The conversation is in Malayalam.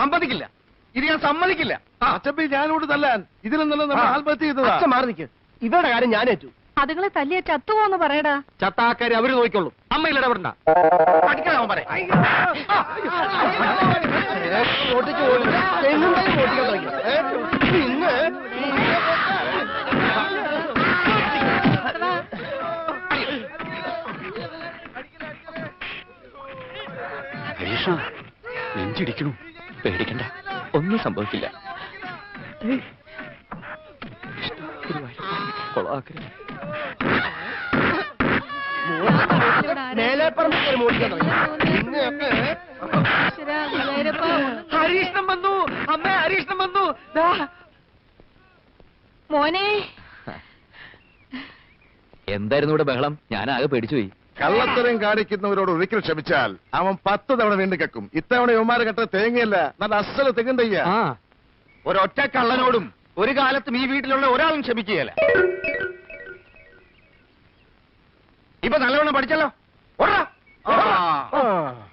സമ്മതിക്കില്ല, ഇത് ഞാൻ സമ്മതിക്കില്ല. അച്ഛപ്പി ഞാനോട് തല്ലാൻ ഇതിലൊന്നല്ല നമ്മൾ ആത്മഹത്യ ചെയ്തത്. അച്ഛൻ മാറി നിൽക്ക്, ഇവരുടെ കാര്യം ഞാനേറ്റു. അതുങ്ങളെ തല്ലിയ ചത്തുപോന്ന് പറയടാ. ചത്താക്കാരി അവര് നോക്കിക്കൊള്ളു, അമ്മയിൽ ഇടപെടണ്ട. പഠിക്കണം പറയാം. നെഞ്ചിടിക്കണു, പേടിക്കണ്ട, ഒന്നും സംഭവിക്കില്ല. ഹരീഷ്ണം വന്നു, അമ്മ ഹരീഷ്ണം വന്നു. മോനെ എന്തായിരുന്നു ഇവിടെ ബഹളം? ഞാനാകെ പേടിച്ചുപോയി. കള്ളത്തരം കാണിക്കുന്നവരോട് ഒരിക്കൽ ക്ഷമിച്ചാൽ അവൻ 10 തവണ വീണ്ടും കക്കും. ഇത്തവണ യുവമാരെ കെട്ട തേങ്ങയല്ല, നല്ല അസല തെങ്ങും തയ്യ. ഒരൊറ്റ കള്ളനോടും ഒരു കാലത്തും ഈ വീട്ടിലുള്ള ഒരാളും ക്ഷമിക്കുകയല്ല. ഇപ്പൊ നല്ലവണ്ണം പഠിച്ചല്ലോ.